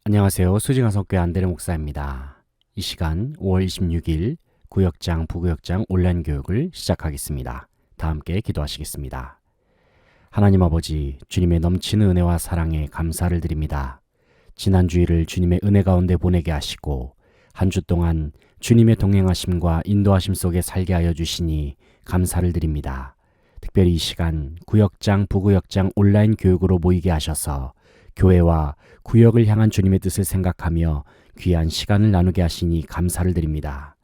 안녕하세요. 수지가 성교회 안대래 목사입니다. 이 시간 5월 26일 구역장, 부구역장 온라인 교육을 시작하겠습니다. 다 함께 기도하시겠습니다. 하나님 아버지, 주님의 넘치는 은혜와 사랑에 감사를 드립니다. 지난 주일을 주님의 은혜 가운데 보내게 하시고 한 주 동안 주님의 동행하심과 인도하심 속에 살게 하여 주시니 감사를 드립니다. 특별히 이 시간 구역장, 부구역장 온라인 교육으로 모이게 하셔서 교회와 구역을 향한 주님의 뜻을 생각하며 귀한 시간을 나누게 하시니 감사를 드립니다.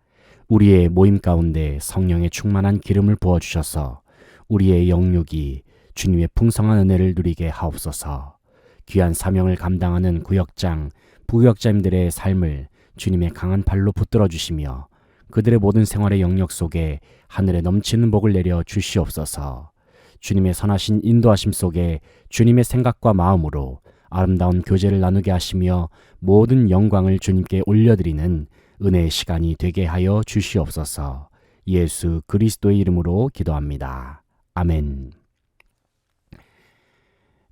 우리의 모임 가운데 성령의 충만한 기름을 부어주셔서 우리의 영육이 주님의 풍성한 은혜를 누리게 하옵소서. 귀한 사명을 감당하는 구역장, 부구역장님들의 삶을 주님의 강한 발로 붙들어 주시며 그들의 모든 생활의 영역 속에 하늘에 넘치는 복을 내려 주시옵소서. 주님의 선하신 인도하심 속에 주님의 생각과 마음으로 아름다운 교제를 나누게 하시며 모든 영광을 주님께 올려드리는 은혜의 시간이 되게 하여 주시옵소서. 예수 그리스도의 이름으로 기도합니다. 아멘.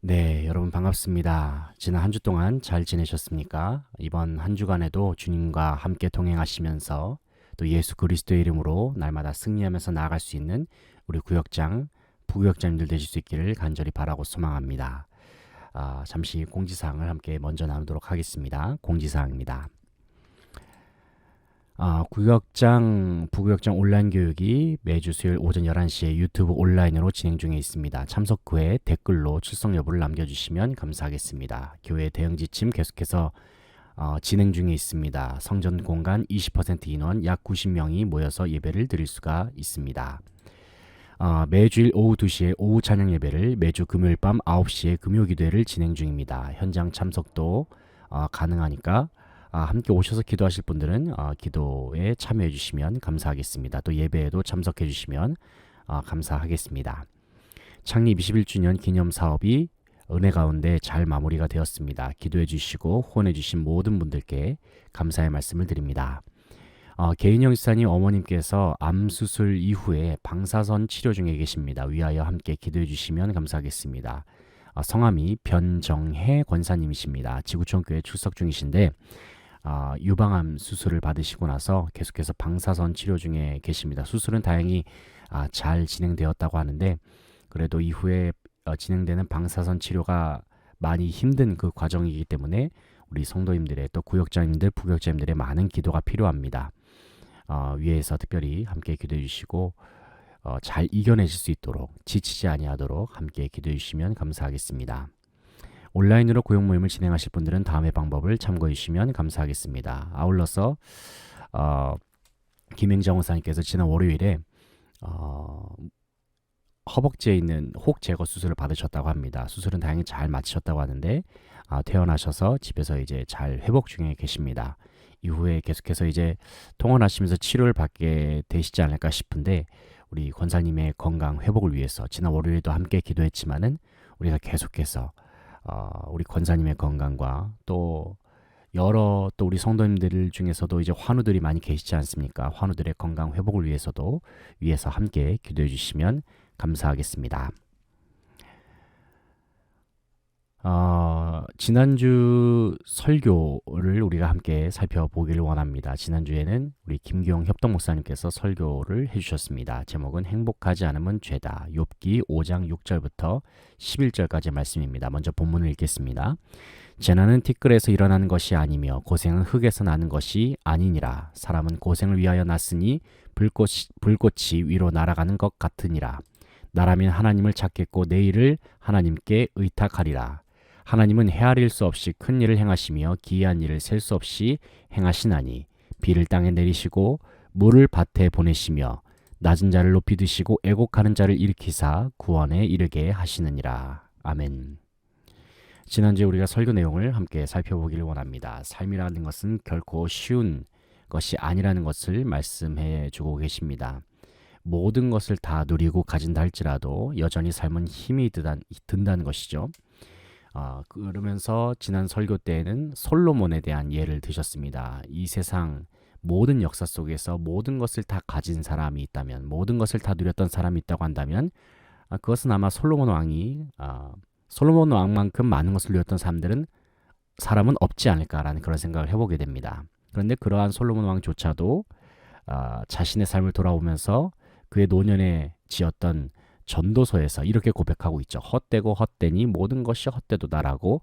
네, 여러분 반갑습니다. 지난 한 주 동안 잘 지내셨습니까? 이번 한 주간에도 주님과 함께 동행하시면서 또 예수 그리스도의 이름으로 날마다 승리하면서 나아갈 수 있는 우리 구역장, 부구역장님들 되실 수 있기를 간절히 바라고 소망합니다. 잠시 공지사항을 함께 먼저 나누도록 하겠습니다. 공지사항입니다. 구역장, 부구역장 온라인 교육이 매주 수요일 오전 11시에 유튜브 온라인으로 진행 중에 있습니다. 참석 후에 댓글로 출석 여부를 남겨주시면 감사하겠습니다. 교회 대응 지침 계속해서 진행 중에 있습니다. 성전 공간 20% 인원 약 90명이 모여서 예배를 드릴 수가 있습니다. 매주일 오후 2시에 오후 찬양 예배를 매주 금요일 밤 9시에 금요 기도회를 진행 중입니다. 현장 참석도 가능하니까 함께 오셔서 기도하실 분들은 기도에 참여해 주시면 감사하겠습니다. 또 예배에도 참석해 주시면 감사하겠습니다. 창립 21주년 기념 사업이 은혜 가운데 잘 마무리가 되었습니다. 기도해 주시고 후원해 주신 모든 분들께 감사의 말씀을 드립니다. 개인형 집사님 어머님께서 암 수술 이후에 방사선 치료 중에 계십니다. 위하여 함께 기도해 주시면 감사하겠습니다. 성함이 변정혜 권사님이십니다. 지구촌 교회 출석 중이신데 유방암 수술을 받으시고 나서 계속해서 방사선 치료 중에 계십니다. 수술은 다행히 잘 진행되었다고 하는데 그래도 이후에 진행되는 방사선 치료가 많이 힘든 그 과정이기 때문에 우리 성도님들의 또 구역장님들, 부구역장님들의 많은 기도가 필요합니다. 위에서 특별히 함께 기도해 주시고 잘 이겨내실 수 있도록 지치지 아니하도록 함께 기도해 주시면 감사하겠습니다. 온라인으로 구역 모임을 진행하실 분들은 다음의 방법을 참고해 주시면 감사하겠습니다. 아울러서 김행정 원사님께서 지난 월요일에 허벅지에 있는 혹 제거 수술을 받으셨다고 합니다. 수술은 다행히 잘 마치셨다고 하는데 퇴원하셔서 집에서 이제 잘 회복 중에 계십니다. 이후에 계속해서 이제 통원하시면서 치료를 받게 되시지 않을까 싶은데 우리 권사님의 건강 회복을 위해서 지난 월요일에도 함께 기도했지만은 우리가 계속해서 우리 권사님의 건강과 또 여러 또 우리 성도님들 중에서도 이제 환우들이 많이 계시지 않습니까? 환우들의 건강 회복을 위해서도 위에서 함께 기도해 주시면 감사하겠습니다. 지난주 설교를 우리가 함께 살펴보기를 원합니다. 지난주에는 우리 김기용 협동 목사님께서 설교를 해주셨습니다. 제목은 행복하지 않으면 죄다. 욥기 5장 6절부터 11절까지 말씀입니다. 먼저 본문을 읽겠습니다. 재난은 티끌에서 일어나는 것이 아니며 고생은 흙에서 나는 것이 아니니라. 사람은 고생을 위하여 났으니 불꽃이 위로 날아가는 것 같으니라. 나라면 하나님을 찾겠고 내 일을 하나님께 의탁하리라. 하나님은 헤아릴 수 없이 큰 일을 행하시며 기이한 일을 셀 수 없이 행하시나니 비를 땅에 내리시고 물을 밭에 보내시며 낮은 자를 높이 드시고 애곡하는 자를 일으키사 구원에 이르게 하시느니라. 아멘. 지난주에 우리가 설교 내용을 함께 살펴보기를 원합니다. 삶이라는 것은 결코 쉬운 것이 아니라는 것을 말씀해 주고 계십니다. 모든 것을 다 누리고 가진다 할지라도 여전히 삶은 힘이 든다는 것이죠. 그러면서 지난 설교 때에는 솔로몬에 대한 예를 드셨습니다. 이 세상 모든 역사 속에서 모든 것을 다 가진 사람이 있다면, 모든 것을 다 누렸던 사람이 있다고 한다면 그것은 아마 솔로몬 왕만큼 많은 것을 누렸던 사람들은 사람은 없지 않을까라는 그런 생각을 해보게 됩니다. 그런데 그러한 솔로몬 왕조차도 자신의 삶을 돌아보면서 그의 노년에 지었던 전도서에서 이렇게 고백하고 있죠. 헛되고 헛되니 모든 것이 헛되도다라고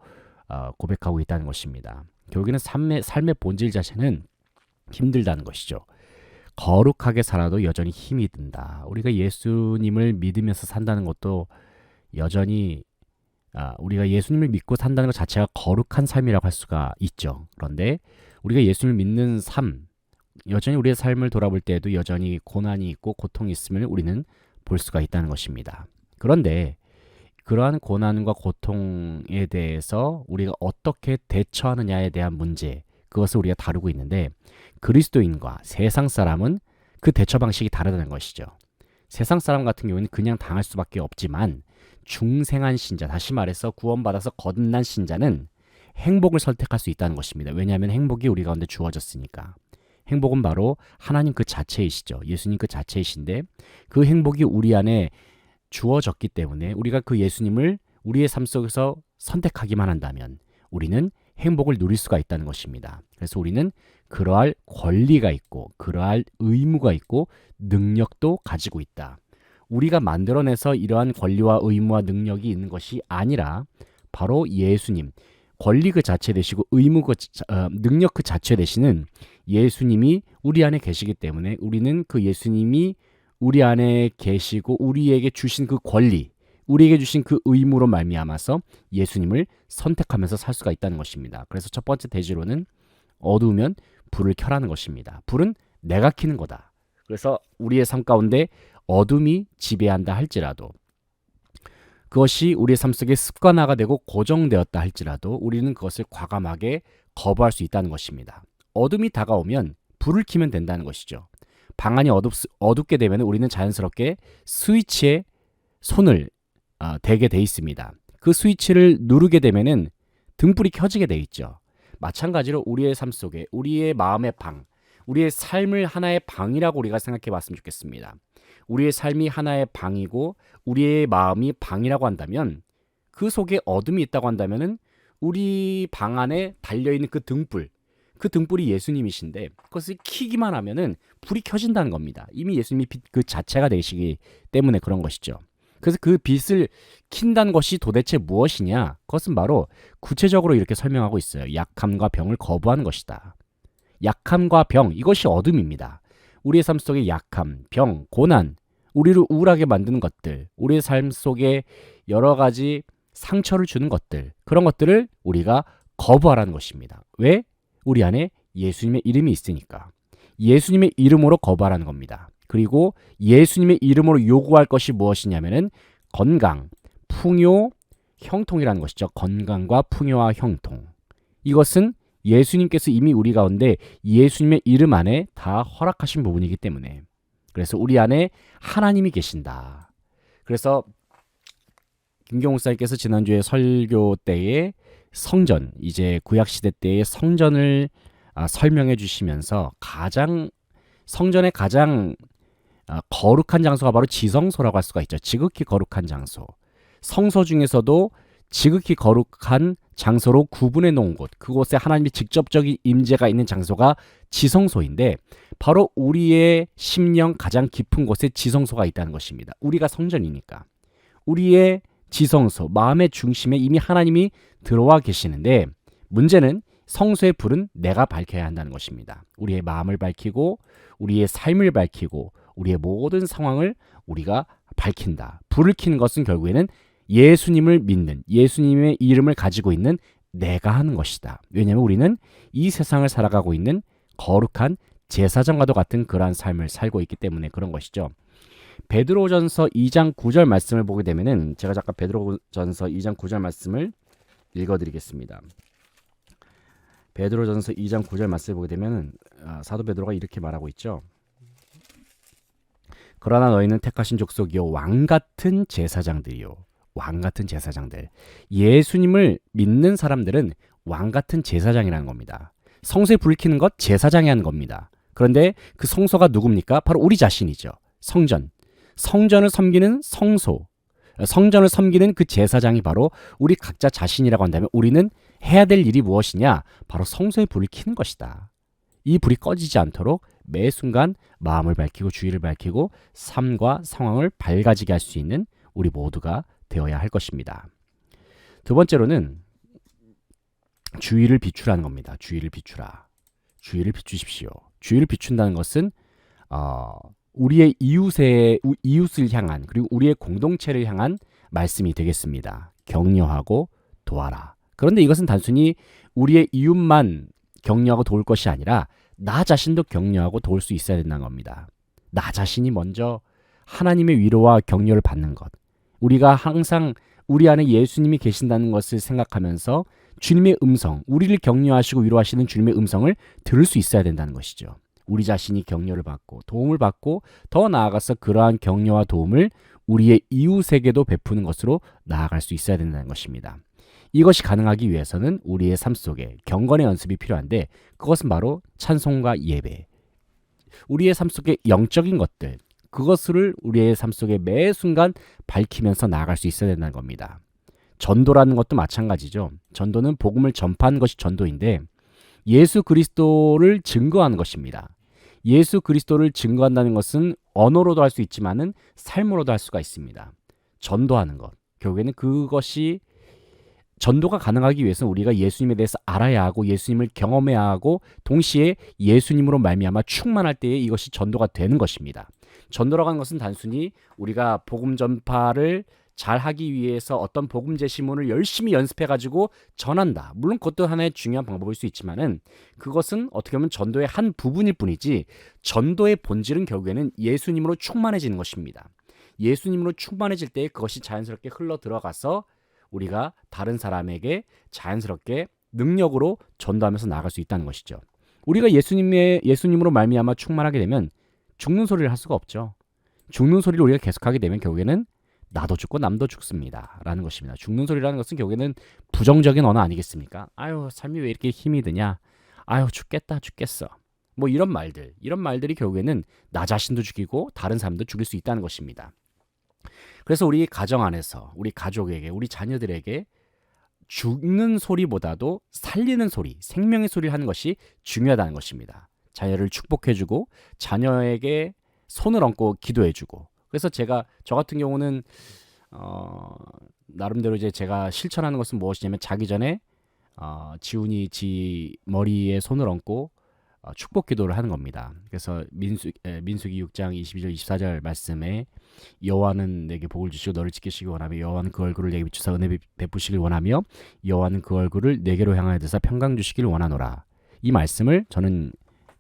고백하고 있다는 것입니다. 결국에는 삶의 본질 자체는 힘들다는 것이죠. 거룩하게 살아도 여전히 힘이 든다. 우리가 예수님을 믿으면서 산다는 것도 여전히 우리가 예수님을 믿고 산다는 것 자체가 거룩한 삶이라고 할 수가 있죠. 그런데 우리가 예수님을 믿는 삶, 여전히 우리의 삶을 돌아볼 때에도 여전히 고난이 있고 고통이 있음을 우리는 볼 수가 있다는 것입니다. 그런데 그러한 고난과 고통에 대해서 우리가 어떻게 대처하느냐에 대한 문제, 그것을 우리가 다루고 있는데 그리스도인과 세상 사람은 그 대처 방식이 다르다는 것이죠. 세상 사람 같은 경우는 그냥 당할 수밖에 없지만 중생한 신자, 다시 말해서 구원받아서 거듭난 신자는 행복을 선택할 수 있다는 것입니다. 왜냐하면 행복이 우리 가운데 주어졌으니까. 행복은 바로 하나님 그 자체이시죠. 예수님 그 자체이신데 그 행복이 우리 안에 주어졌기 때문에 우리가 그 예수님을 우리의 삶 속에서 선택하기만 한다면 우리는 행복을 누릴 수가 있다는 것입니다. 그래서 우리는 그러할 권리가 있고 그러할 의무가 있고 능력도 가지고 있다. 우리가 만들어내서 이러한 권리와 의무와 능력이 있는 것이 아니라 바로 예수님, 권리 그 자체 되시고 의무 능력 그 자체 되시는 예수님이 우리 안에 계시기 때문에 우리는 그 예수님이 우리 안에 계시고 우리에게 주신 그 권리, 우리에게 주신 그 의무로 말미암아서 예수님을 선택하면서 살 수가 있다는 것입니다. 그래서 첫 번째 대지로는 어두우면 불을 켜라는 것입니다. 불은 내가 켜는 거다. 그래서 우리의 삶 가운데 어둠이 지배한다 할지라도 그것이 우리의 삶 속에 습관화가 되고 고정되었다 할지라도 우리는 그것을 과감하게 거부할 수 있다는 것입니다. 어둠이 다가오면 불을 켜면 된다는 것이죠. 방안이 어둡게 되면 우리는 자연스럽게 스위치에 손을 대게 돼 있습니다. 그 스위치를 누르게 되면은 등불이 켜지게 돼 있죠. 마찬가지로 우리의 삶 속에 우리의 마음의 방, 우리의 삶을 하나의 방이라고 우리가 생각해 봤으면 좋겠습니다. 우리의 삶이 하나의 방이고 우리의 마음이 방이라고 한다면 그 속에 어둠이 있다고 한다면은 우리 방 안에 달려있는 그 등불이 예수님이신데 그것을 켜기만 하면은 불이 켜진다는 겁니다. 이미 예수님이 빛 그 자체가 되시기 때문에 그런 것이죠. 그래서 그 빛을 킨다는 것이 도대체 무엇이냐? 그것은 바로 구체적으로 이렇게 설명하고 있어요. 약함과 병을 거부하는 것이다. 약함과 병, 이것이 어둠입니다. 우리의 삶 속에 약함, 병, 고난, 우리를 우울하게 만드는 것들, 우리의 삶 속에 여러 가지 상처를 주는 것들, 그런 것들을 우리가 거부하라는 것입니다. 왜? 우리 안에 예수님의 이름이 있으니까. 예수님의 이름으로 거부하라는 겁니다. 그리고 예수님의 이름으로 요구할 것이 무엇이냐면은 건강, 풍요, 형통이라는 것이죠. 건강과 풍요와 형통. 이것은 예수님께서 이미 우리 가운데 예수님의 이름 안에 다 허락하신 부분이기 때문에 그래서 우리 안에 하나님이 계신다. 그래서 김경호 목사님께서 지난주에 설교 때에 성전, 이제 구약시대 때의 성전을 설명해 주시면서 성전의 가장 거룩한 장소가 바로 지성소라고 할 수가 있죠. 지극히 거룩한 장소. 성소 중에서도 지극히 거룩한 장소로 구분해 놓은 곳, 그곳에 하나님의 직접적인 임재가 있는 장소가 지성소인데 바로 우리의 심령 가장 깊은 곳에 지성소가 있다는 것입니다. 우리가 성전이니까. 우리의 지성소, 마음의 중심에 이미 하나님이 들어와 계시는데 문제는 성소의 불은 내가 밝혀야 한다는 것입니다. 우리의 마음을 밝히고 우리의 삶을 밝히고 우리의 모든 상황을 우리가 밝힌다. 불을 켜는 것은 결국에는 예수님을 믿는, 예수님의 이름을 가지고 있는 내가 하는 것이다. 왜냐하면 우리는 이 세상을 살아가고 있는 거룩한 제사장과도 같은 그러한 삶을 살고 있기 때문에 그런 것이죠. 베드로전서 2장 9절 말씀을 보게 되면은 제가 잠깐 베드로전서 2장 9절 말씀을 읽어드리겠습니다. 베드로전서 2장 9절 말씀을 보게 되면은 사도 베드로가 이렇게 말하고 있죠. 그러나 너희는 택하신 족속이요 왕같은 제사장들이요. 왕같은 제사장들. 예수님을 믿는 사람들은 왕같은 제사장이라는 겁니다. 성소에 불을 켜는 것 제사장이 하는 겁니다. 그런데 그 성소가 누굽니까? 바로 우리 자신이죠. 성전. 성전을 섬기는 성소. 성전을 섬기는 그 제사장이 바로 우리 각자 자신이라고 한다면 우리는 해야 될 일이 무엇이냐? 바로 성소의 불을 켜는 것이다. 이 불이 꺼지지 않도록 매 순간 마음을 밝히고 주의를 밝히고 삶과 상황을 밝아지게 할 수 있는 우리 모두가 되어야 할 것입니다. 두 번째로는 주의를 비추라는 겁니다. 주의를 비추라. 주의를 비추십시오. 주의를 비춘다는 것은 우리의 이웃을 향한 그리고 우리의 공동체를 향한 말씀이 되겠습니다. 격려하고 도와라. 그런데 이것은 단순히 우리의 이웃만 격려하고 도울 것이 아니라 나 자신도 격려하고 도울 수 있어야 된다는 겁니다. 나 자신이 먼저 하나님의 위로와 격려를 받는 것. 우리가 항상 우리 안에 예수님이 계신다는 것을 생각하면서 주님의 음성, 우리를 격려하시고 위로하시는 주님의 음성을 들을 수 있어야 된다는 것이죠. 우리 자신이 격려를 받고 도움을 받고 더 나아가서 그러한 격려와 도움을 우리의 이웃에게도 베푸는 것으로 나아갈 수 있어야 된다는 것입니다. 이것이 가능하기 위해서는 우리의 삶 속에 경건의 연습이 필요한데 그것은 바로 찬송과 예배. 우리의 삶 속에 영적인 것들, 그것을 우리의 삶 속에 매 순간 밝히면서 나아갈 수 있어야 된다는 겁니다. 전도라는 것도 마찬가지죠. 전도는 복음을 전파하는 것이 전도인데 예수 그리스도를 증거하는 것입니다. 예수 그리스도를 증거한다는 것은 언어로도 할 수 있지만은 삶으로도 할 수가 있습니다. 전도하는 것. 결국에는 그것이 전도가 가능하기 위해서는 우리가 예수님에 대해서 알아야 하고 예수님을 경험해야 하고 동시에 예수님으로 말미암아 충만할 때에 이것이 전도가 되는 것입니다. 전도라고 하는 것은 단순히 우리가 복음 전파를 잘 하기 위해서 어떤 복음 제시문을 열심히 연습해가지고 전한다. 물론 그것도 하나의 중요한 방법일 수 있지만은 그것은 어떻게 보면 전도의 한 부분일 뿐이지 전도의 본질은 결국에는 예수님으로 충만해지는 것입니다. 예수님으로 충만해질 때 그것이 자연스럽게 흘러 들어가서 우리가 다른 사람에게 자연스럽게 능력으로 전도하면서 나아갈 수 있다는 것이죠. 우리가 예수님으로 말미암아 충만하게 되면 죽는 소리를 할 수가 없죠. 죽는 소리를 우리가 계속하게 되면 결국에는 나도 죽고 남도 죽습니다. 라는 것입니다. 죽는 소리라는 것은 결국에는 부정적인 언어 아니겠습니까? 아유, 삶이 왜 이렇게 힘이 드냐? 아유, 죽겠어. 뭐 이런 말들이 결국에는 나 자신도 죽이고 다른 사람도 죽일 수 있다는 것입니다. 그래서 우리 가정 안에서 우리 가족에게 우리 자녀들에게 죽는 소리보다도 살리는 소리, 생명의 소리를 하는 것이 중요하다는 것입니다. 자녀를 축복해주고 자녀에게 손을 얹고 기도해주고. 그래서 저 같은 경우는 나름대로 이제 제가 실천하는 것은 무엇이냐면 자기 전에 지훈이 지 머리에 손을 얹고 축복 기도를 하는 겁니다. 그래서 민수기 6장 22절 24절 말씀에 여호와는 내게 복을 주시고 너를 지키시기 원하며 여호와는 그 얼굴을 내게 비추사 은혜 베푸시길 원하며 여호와는 그 얼굴을 내게로 향하여 드사 평강 주시길 원하노라. 이 말씀을 저는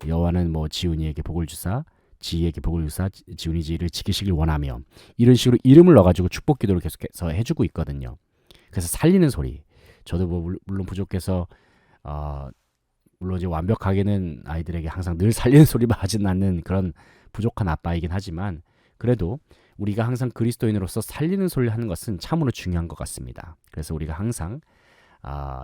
여호와는 뭐 지훈이에게 복을 주사 지에게 복을 주사 지훈이 지를 지키시길 원하며 이런 식으로 이름을 넣어가지고 축복 기도를 계속해서 해주고 있거든요. 그래서 살리는 소리. 저도 뭐 물론 부족해서 물론 이제 완벽하게는 아이들에게 항상 늘 살리는 소리만 하진 않는 그런 부족한 아빠이긴 하지만 그래도 우리가 항상 그리스도인으로서 살리는 소리를 하는 것은 참으로 중요한 것 같습니다. 그래서 우리가 항상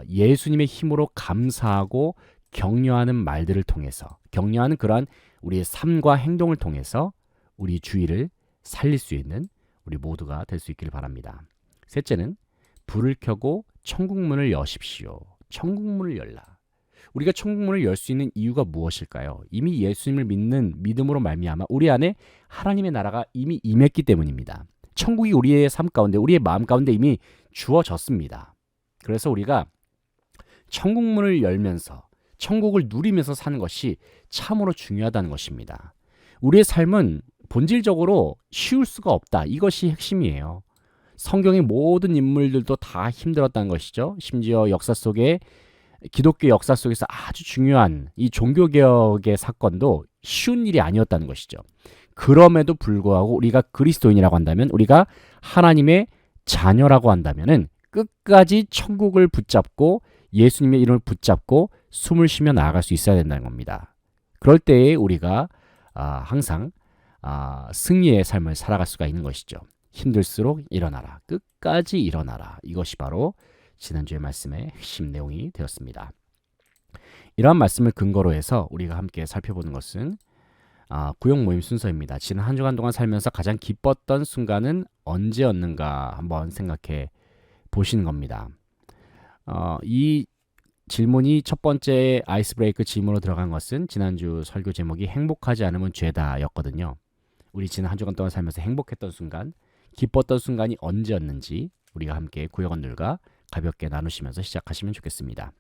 예수님의 힘으로 감사하고 격려하는 말들을 통해서 격려하는 그러한 우리의 삶과 행동을 통해서 우리 주위를 살릴 수 있는 우리 모두가 될 수 있기를 바랍니다. 셋째는 불을 켜고 천국문을 여십시오. 천국문을 열라. 우리가 천국문을 열 수 있는 이유가 무엇일까요? 이미 예수님을 믿는 믿음으로 말미암아 우리 안에 하나님의 나라가 이미 임했기 때문입니다. 천국이 우리의 삶 가운데 우리의 마음 가운데 이미 주어졌습니다. 그래서 우리가 천국문을 열면서 천국을 누리면서 사는 것이 참으로 중요하다는 것입니다. 우리의 삶은 본질적으로 쉬울 수가 없다. 이것이 핵심이에요. 성경의 모든 인물들도 다 힘들었다는 것이죠. 심지어 역사 속에 기독교 역사 속에서 아주 중요한 이 종교개혁의 사건도 쉬운 일이 아니었다는 것이죠. 그럼에도 불구하고 우리가 그리스도인이라고 한다면 우리가 하나님의 자녀라고 한다면은 끝까지 천국을 붙잡고 예수님의 이름을 붙잡고 숨을 쉬며 나아갈 수 있어야 된다는 겁니다. 그럴 때에 우리가 항상 승리의 삶을 살아갈 수가 있는 것이죠. 힘들수록 일어나라. 끝까지 일어나라. 이것이 바로 지난주의 말씀의 핵심 내용이 되었습니다. 이러한 말씀을 근거로 해서 우리가 함께 살펴보는 것은 구역 모임 순서입니다. 지난 한 주간 동안 살면서 가장 기뻤던 순간은 언제였는가 한번 생각해 보시는 겁니다. 이 질문이 첫 번째 아이스 브레이크 질문으로 들어간 것은 지난주 설교 제목이 행복하지 않으면 죄다 였거든요. 우리 지난 한 주간 동안 살면서 행복했던 순간, 기뻤던 순간이 언제였는지 우리가 함께 구역원들과 가볍게 나누시면서 시작하시면 좋겠습니다.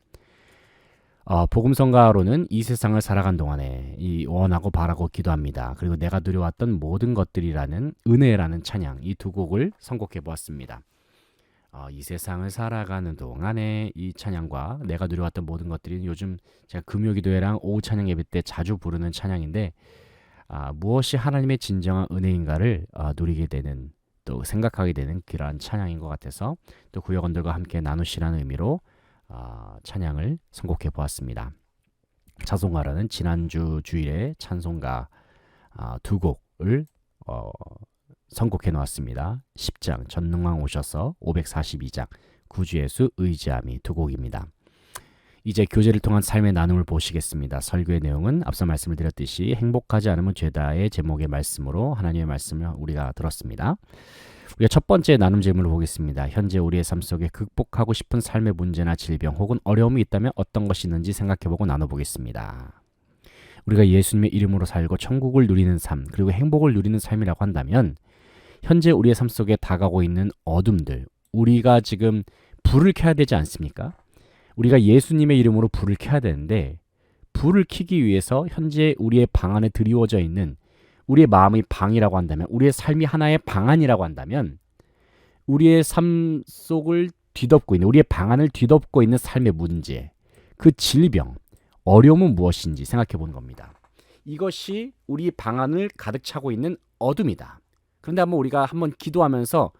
복음성가로는 이 세상을 살아간 동안에 이 원하고 바라고 기도합니다. 그리고 내가 누려왔던 모든 것들이라는 은혜라는 찬양, 이 두 곡을 선곡해 보았습니다. 이 세상을 살아가는 동안에 이 찬양과 내가 누려왔던 모든 것들이 요즘 제가 금요기도회랑 오후 찬양 예배 때 자주 부르는 찬양인데, 무엇이 하나님의 진정한 은혜인가를 누리게 되는, 또 생각하게 되는 그러한 찬양인 것 같아서 또 구역원들과 함께 나누시라는 의미로 찬양을 선곡해 보았습니다. 찬송가라는 지난주 주일에 찬송가 두 곡을 선곡해 놓았습니다. 10장 전능왕 오셔서, 542장 구주 예수 의지함이 두 곡입니다. 이제 교제를 통한 삶의 나눔을 보시겠습니다. 설교의 내용은 앞서 말씀을 드렸듯이 행복하지 않으면 죄다의 제목의 말씀으로 하나님의 말씀을 우리가 들었습니다. 우리가 첫 번째 나눔 질문을 보겠습니다. 현재 우리의 삶 속에 극복하고 싶은 삶의 문제나 질병 혹은 어려움이 있다면 어떤 것이 있는지 생각해보고 나눠보겠습니다. 우리가 예수님의 이름으로 살고 천국을 누리는 삶, 그리고 행복을 누리는 삶이라고 한다면 현재 우리의 삶 속에 다가오고 있는 어둠들, 우리가 지금 불을 켜야 되지 않습니까? 우리가 예수님의 이름으로 불을 켜야 되는데, 불을 켜기 위해서 현재 우리의 방 안에 드리워져 있는 우리의 마음의 방이라고 한다면, 우리의 삶이 하나의 방안이라고 한다면, 우리의 삶 속을 뒤덮고 있는, 우리의 방안을 뒤덮고 있는 삶의 문제, 그 질병, 어려움은 무엇인지 생각해 보는 겁니다. 이것이 우리 방안을 가득 차고 있는 어둠이다. 그런데 우리가 한번 기도하면서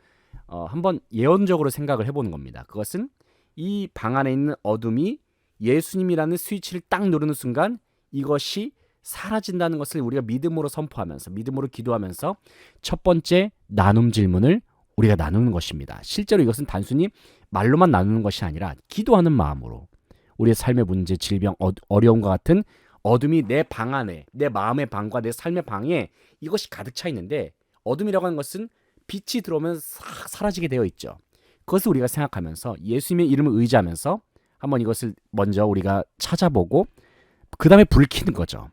한번 예언적으로 생각을 해보는 겁니다. 그것은 이 방 안에 있는 어둠이 예수님이라는 스위치를 딱 누르는 순간 이것이 사라진다는 것을 우리가 믿음으로 선포하면서, 믿음으로 기도하면서 첫 번째 나눔 질문을 우리가 나누는 것입니다. 실제로 이것은 단순히 말로만 나누는 것이 아니라 기도하는 마음으로 우리의 삶의 문제, 질병, 어려움과 같은 어둠이 내 방 안에, 내 마음의 방과 내 삶의 방에 이것이 가득 차 있는데, 어둠이라고 하는 것은 빛이 들어오면 싹 사라지게 되어 있죠. 그것을 우리가 생각하면서 예수님의 이름을 의지하면서 한번 이것을 먼저 우리가 찾아보고 그 다음에 불 켜는 거죠.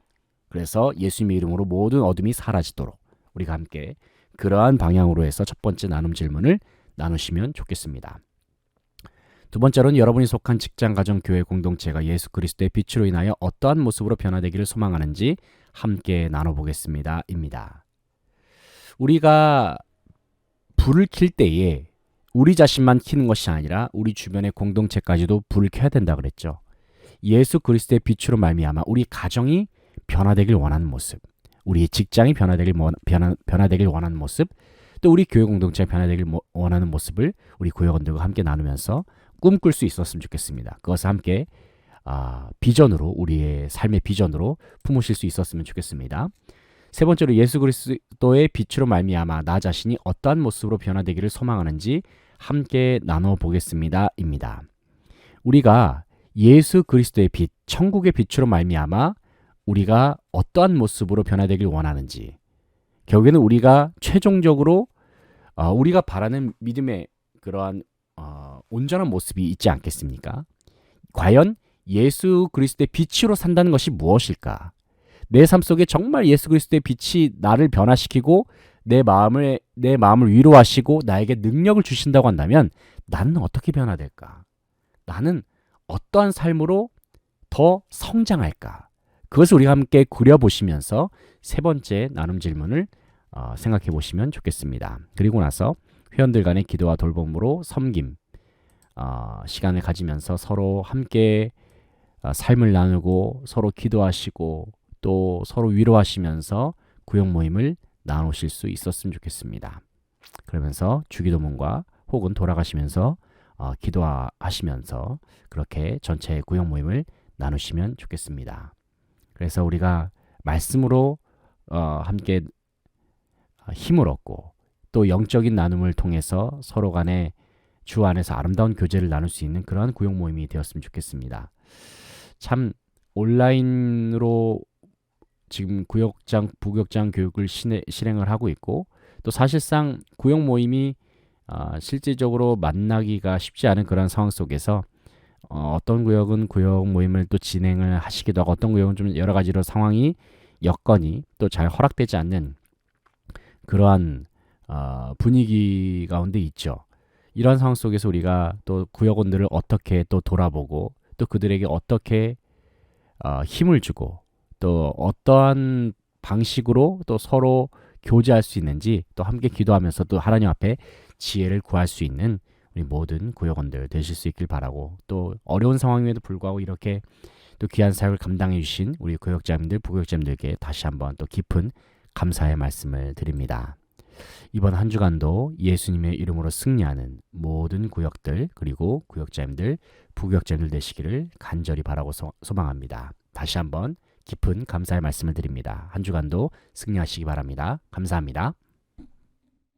그래서 예수님의 이름으로 모든 어둠이 사라지도록 우리가 함께 그러한 방향으로 해서 첫 번째 나눔 질문을 나누시면 좋겠습니다. 두 번째로는 여러분이 속한 직장, 가정, 교회 공동체가 예수 그리스도의 빛으로 인하여 어떠한 모습으로 변화되기를 소망하는지 함께 나눠보겠습니다. 입니다. 우리가 불을 켤 때에 우리 자신만 켜는 것이 아니라 우리 주변의 공동체까지도 불을 켜야 된다 그랬죠. 예수 그리스도의 빛으로 말미암아 우리 가정이 변화되길 원하는 모습, 우리 직장이 변화되길 원하는 모습, 또 우리 교회 공동체가 변화되길 원하는 모습을 우리 구역원들과 함께 나누면서 꿈꿀 수 있었으면 좋겠습니다. 그것을 함께 비전으로, 우리의 삶의 비전으로 품으실 수 있었으면 좋겠습니다. 세 번째로 예수 그리스도의 빛으로 말미암아 나 자신이 어떠한 모습으로 변화되기를 소망하는지 함께 나눠보겠습니다. 입니다. 우리가 예수 그리스도의 빛, 천국의 빛으로 말미암아 우리가 어떠한 모습으로 변화되길 원하는지, 결국에는 우리가 최종적으로 우리가 바라는 믿음의 그러한 온전한 모습이 있지 않겠습니까? 과연 예수 그리스도의 빛으로 산다는 것이 무엇일까? 내 삶 속에 정말 예수 그리스도의 빛이 나를 변화시키고 내 마음을 위로하시고 나에게 능력을 주신다고 한다면 나는 어떻게 변화될까? 나는 어떠한 삶으로 더 성장할까? 그것을 우리가 함께 그려보시면서 세 번째 나눔 질문을 생각해 보시면 좋겠습니다. 그리고 나서 회원들 간의 기도와 돌봄으로 섬김 시간을 가지면서 서로 함께 삶을 나누고 서로 기도하시고 또 서로 위로하시면서 구역 모임을 나누실 수 있었으면 좋겠습니다. 그러면서 주기도문과 혹은 돌아가시면서 기도하시면서 그렇게 전체 구역 모임을 나누시면 좋겠습니다. 그래서 우리가 말씀으로 함께 힘을 얻고 또 영적인 나눔을 통해서 서로 간에 주 안에서 아름다운 교제를 나눌 수 있는 그러한 구역 모임이 되었으면 좋겠습니다. 참 온라인으로 지금 구역장, 부구역장 교육을 실행을 하고 있고, 또 사실상 구역 모임이 실질적으로 만나기가 쉽지 않은 그런 상황 속에서 어떤 구역은 구역 모임을 또 진행을 하시기도 하고 어떤 구역은 좀 여러 가지로 상황이 여건이 또 잘 허락되지 않는 그러한 분위기 가운데 있죠. 이런 상황 속에서 우리가 또 구역원들을 어떻게 또 돌아보고 또 그들에게 어떻게 힘을 주고 또 어떠한 방식으로 또 서로 교제할 수 있는지 또 함께 기도하면서 또 하나님 앞에 지혜를 구할 수 있는 우리 모든 구역원들 되실 수 있길 바라고 또 어려운 상황임에도 불구하고 이렇게 또 귀한 사역을 감당해 주신 우리 구역자님들, 부구역자님들께 다시 한번 또 깊은 감사의 말씀을 드립니다. 이번 한 주간도 예수님의 이름으로 승리하는 모든 구역들 그리고 구역자님들, 부구역자님들 되시기를 간절히 바라고 소망합니다. 다시 한번 깊은 감사의 말씀을 드립니다. 한 주간도 승리하시기 바랍니다. 감사합니다.